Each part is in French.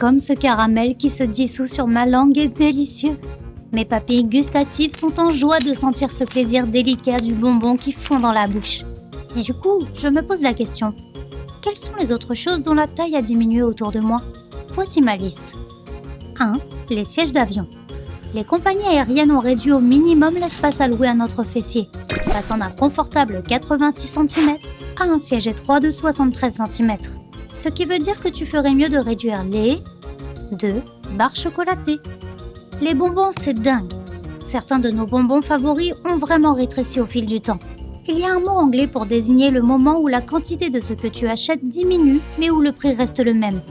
comme ce caramel qui se dissout sur ma langue est délicieux. Mes papilles gustatives sont en joie de sentir ce plaisir délicat du bonbon qui fond dans la bouche. Et du coup, je me pose la question, quelles sont les autres choses dont la taille a diminué autour de moi ? Voici ma liste. 1. Les sièges d'avion. Les compagnies aériennes ont réduit au minimum l'espace alloué à notre fessier, passant d'un confortable 86 cm à un siège étroit de 73 cm. Ce qui veut dire que tu ferais mieux de réduire les 2. Barres chocolatées. Les bonbons, c'est dingue. Certains de nos bonbons favoris ont vraiment rétréci au fil du temps. Il y a un mot anglais pour désigner le moment où la quantité de ce que tu achètes diminue, mais où le prix reste le même.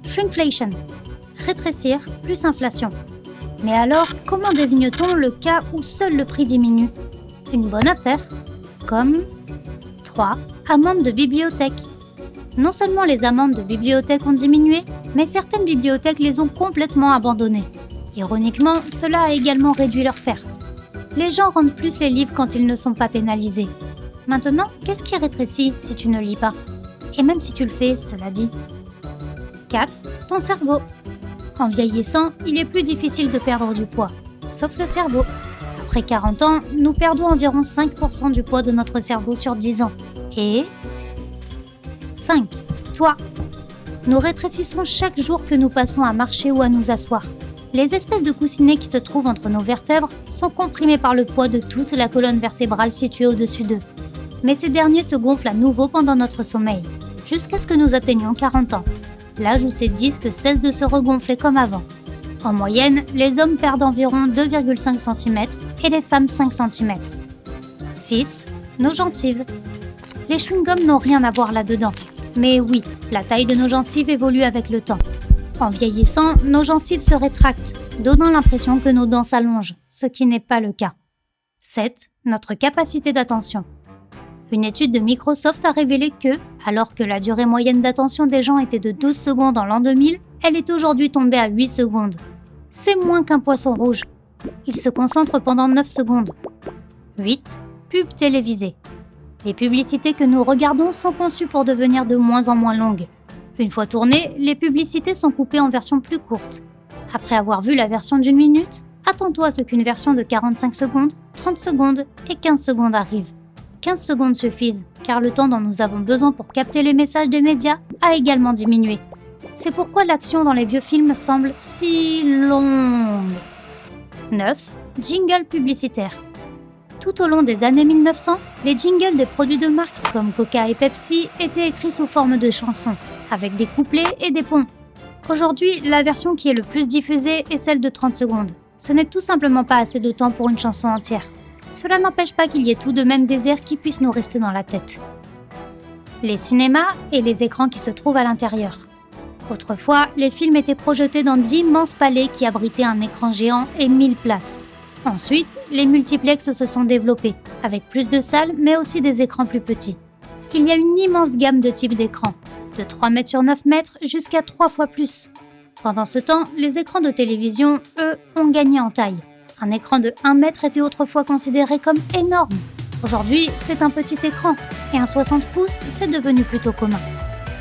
Shrinkflation. Rétrécir plus inflation. Mais alors, comment désigne-t-on le cas où seul le prix diminue ? Une bonne affaire. Comme 3. Amendes de bibliothèque. Non seulement les amendes de bibliothèque ont diminué, mais certaines bibliothèques les ont complètement abandonnées. Ironiquement, cela a également réduit leurs pertes. Les gens rendent plus les livres quand ils ne sont pas pénalisés. Maintenant, qu'est-ce qui rétrécit si tu ne lis pas ? Et même si tu le fais, cela dit. 4. Ton cerveau. En vieillissant, il est plus difficile de perdre du poids, sauf le cerveau. Après 40 ans, nous perdons environ 5% du poids de notre cerveau sur 10 ans. Et 5. Toi. Nous rétrécissons chaque jour que nous passons à marcher ou à nous asseoir. Les espèces de coussinets qui se trouvent entre nos vertèbres sont comprimés par le poids de toute la colonne vertébrale située au-dessus d'eux. Mais ces derniers se gonflent à nouveau pendant notre sommeil, jusqu'à ce que nous atteignions 40 ans, l'âge où ces disques cessent de se regonfler comme avant. En moyenne, les hommes perdent environ 2,5 cm et les femmes 5 cm. 6. Nos gencives. Les chewing-gums n'ont rien à voir là-dedans. Mais oui, la taille de nos gencives évolue avec le temps. En vieillissant, nos gencives se rétractent, donnant l'impression que nos dents s'allongent, ce qui n'est pas le cas. 7. Notre capacité d'attention. Une étude de Microsoft a révélé que, alors que la durée moyenne d'attention des gens était de 12 secondes en l'an 2000, elle est aujourd'hui tombée à 8 secondes. C'est moins qu'un poisson rouge. Il se concentre pendant 9 secondes. 8. Pub télévisée. Les publicités que nous regardons sont conçues pour devenir de moins en moins longues. Une fois tournées, les publicités sont coupées en versions plus courtes. Après avoir vu la version d'1 minute, attends-toi à ce qu'une version de 45 secondes, 30 secondes et 15 secondes arrive. 15 secondes suffisent, car le temps dont nous avons besoin pour capter les messages des médias a également diminué. C'est pourquoi l'action dans les vieux films semble si longue. 9. Jingle publicitaire. Tout au long des années 1900, les jingles des produits de marque comme Coca et Pepsi étaient écrits sous forme de chansons, avec des couplets et des ponts. Aujourd'hui, la version qui est le plus diffusée est celle de 30 secondes. Ce n'est tout simplement pas assez de temps pour une chanson entière. Cela n'empêche pas qu'il y ait tout de même des airs qui puissent nous rester dans la tête. Les cinémas et les écrans qui se trouvent à l'intérieur. Autrefois, les films étaient projetés dans d'immenses palais qui abritaient un écran géant et 1000 places. Ensuite, les multiplexes se sont développés, avec plus de salles mais aussi des écrans plus petits. Il y a une immense gamme de types d'écrans, de 3 mètres sur 9 mètres jusqu'à 3 fois plus. Pendant ce temps, les écrans de télévision, eux, ont gagné en taille. Un écran de 1 mètre était autrefois considéré comme énorme. Aujourd'hui, c'est un petit écran, et un 60 pouces, c'est devenu plutôt commun.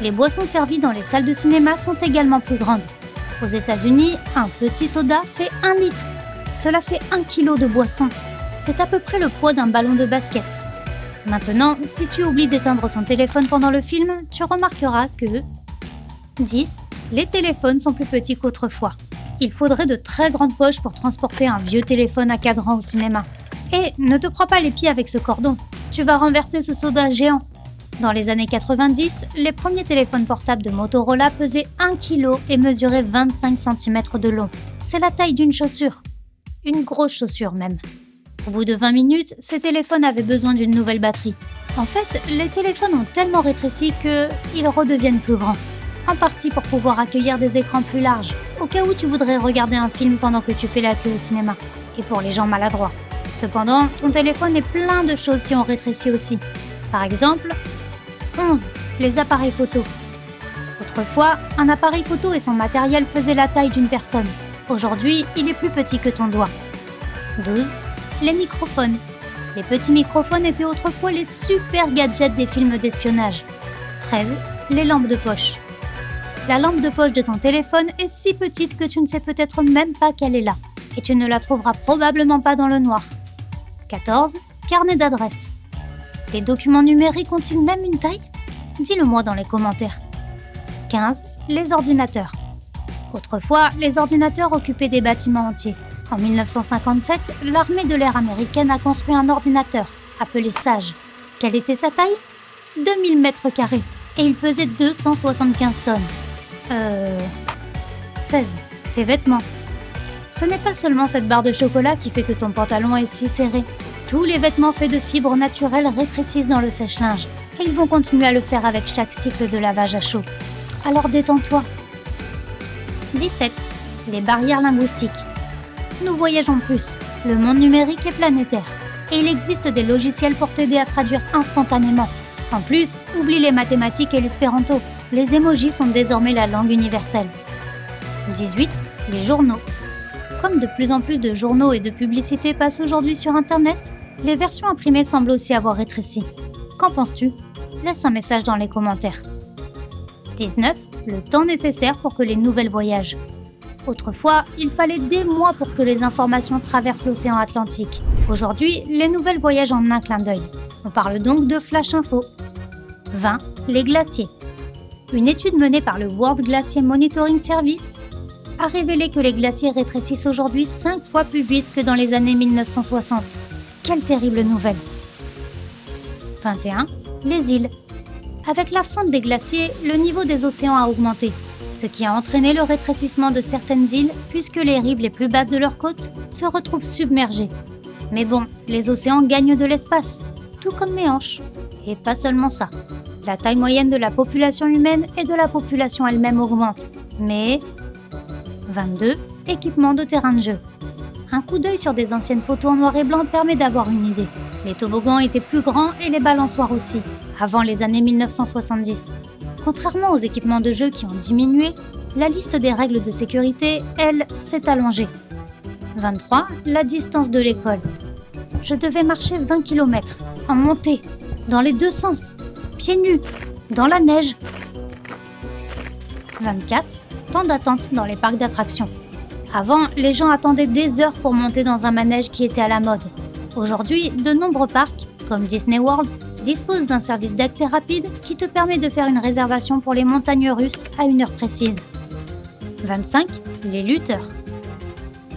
Les boissons servies dans les salles de cinéma sont également plus grandes. Aux États-Unis, un petit soda fait 1 litre. Cela fait 1 kilo de boisson. C'est à peu près le poids d'un ballon de basket. Maintenant, si tu oublies d'éteindre ton téléphone pendant le film, tu remarqueras que 10. Les téléphones sont plus petits qu'autrefois. Il faudrait de très grandes poches pour transporter un vieux téléphone à cadran au cinéma. Et ne te prends pas les pieds avec ce cordon. Tu vas renverser ce soda géant. Dans les années 90, les premiers téléphones portables de Motorola pesaient 1 kg et mesuraient 25 cm de long. C'est la taille d'une chaussure. Une grosse chaussure même. Au bout de 20 minutes, ces téléphones avaient besoin d'une nouvelle batterie. En fait, les téléphones ont tellement rétréci qu'ils redeviennent plus grands. En partie pour pouvoir accueillir des écrans plus larges, au cas où tu voudrais regarder un film pendant que tu fais la queue au cinéma. Et pour les gens maladroits. Cependant, ton téléphone est plein de choses qui ont rétréci aussi. Par exemple, 11. Les appareils photo. Autrefois, un appareil photo et son matériel faisaient la taille d'une personne. Aujourd'hui, il est plus petit que ton doigt. 12. Les microphones. Les petits microphones étaient autrefois les super gadgets des films d'espionnage. 13. Les lampes de poche. La lampe de poche de ton téléphone est si petite que tu ne sais peut-être même pas qu'elle est là. Et tu ne la trouveras probablement pas dans le noir. 14. Carnet d'adresses. Les documents numériques ont-ils même une taille ? Dis-le-moi dans les commentaires. 15. Les ordinateurs. Autrefois, les ordinateurs occupaient des bâtiments entiers. En 1957, l'armée de l'air américaine a construit un ordinateur, appelé SAGE. Quelle était sa taille ? 2000 mètres carrés, et il pesait 275 tonnes. 16. Tes vêtements. Ce n'est pas seulement cette barre de chocolat qui fait que ton pantalon est si serré. Tous les vêtements faits de fibres naturelles rétrécissent dans le sèche-linge, et ils vont continuer à le faire avec chaque cycle de lavage à chaud. Alors détends-toi. 17. Les barrières linguistiques. Nous voyageons plus. Le monde numérique est planétaire. Et il existe des logiciels pour t'aider à traduire instantanément. En plus, oublie les mathématiques et l'espéranto. Les emojis sont désormais la langue universelle. 18. Les journaux. Comme de plus en plus de journaux et de publicités passent aujourd'hui sur Internet, les versions imprimées semblent aussi avoir rétréci. Qu'en penses-tu ? Laisse un message dans les commentaires. 19. Le temps nécessaire pour que les nouvelles voyagent. Autrefois, il fallait des mois pour que les informations traversent l'océan Atlantique. Aujourd'hui, les nouvelles voyagent en un clin d'œil. On parle donc de flash info. 20. Les glaciers. Une étude menée par le World Glacier Monitoring Service a révélé que les glaciers rétrécissent aujourd'hui 5 fois plus vite que dans les années 1960. Quelle terrible nouvelle! 21. Les îles. Avec la fonte des glaciers, le niveau des océans a augmenté, ce qui a entraîné le rétrécissement de certaines îles puisque les rives les plus basses de leurs côtes se retrouvent submergées. Mais bon, les océans gagnent de l'espace, tout comme mes hanches. Et pas seulement ça. La taille moyenne de la population humaine et de la population elle-même augmente. Mais... 22. Équipement de terrain de jeu. Un coup d'œil sur des anciennes photos en noir et blanc permet d'avoir une idée. Les toboggans étaient plus grands et les balançoires aussi, avant les années 1970. Contrairement aux équipements de jeu qui ont diminué, la liste des règles de sécurité, elle, s'est allongée. 23. La distance de l'école. Je devais marcher 20 km, en montée, dans les deux sens, pieds nus, dans la neige. 24. Temps d'attente dans les parcs d'attractions. Avant, les gens attendaient des heures pour monter dans un manège qui était à la mode. Aujourd'hui, de nombreux parcs, comme Disney World, disposent d'un service d'accès rapide qui te permet de faire une réservation pour les montagnes russes à une heure précise. 25. Les lutteurs.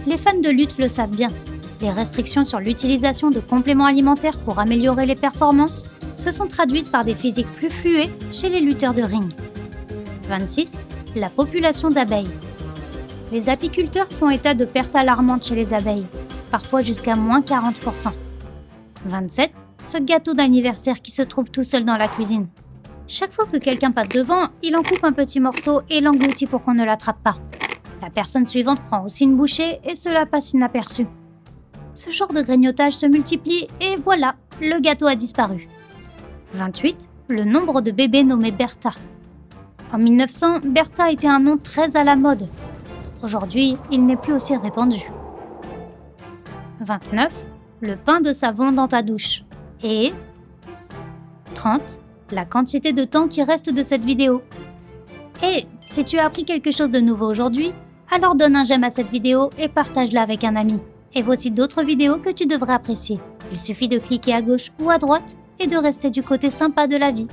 Les fans de lutte le savent bien. Les restrictions sur l'utilisation de compléments alimentaires pour améliorer les performances se sont traduites par des physiques plus fluées chez les lutteurs de ring. 26. La population d'abeilles. Les apiculteurs font état de pertes alarmantes chez les abeilles, parfois jusqu'à moins 40%. 27. Ce gâteau d'anniversaire qui se trouve tout seul dans la cuisine. Chaque fois que quelqu'un passe devant, il en coupe un petit morceau et l'engloutit pour qu'on ne l'attrape pas. La personne suivante prend aussi une bouchée et cela passe inaperçu. Ce genre de grignotage se multiplie et voilà, le gâteau a disparu. 28. Le nombre de bébés nommés Bertha. En 1900, Bertha était un nom très à la mode. Aujourd'hui, il n'est plus aussi répandu. 29. Le pain de savon dans ta douche. Et 30. La quantité de temps qui reste de cette vidéo. Et si tu as appris quelque chose de nouveau aujourd'hui, alors donne un j'aime à cette vidéo et partage-la avec un ami. Et voici d'autres vidéos que tu devrais apprécier. Il suffit de cliquer à gauche ou à droite et de rester du côté sympa de la vie.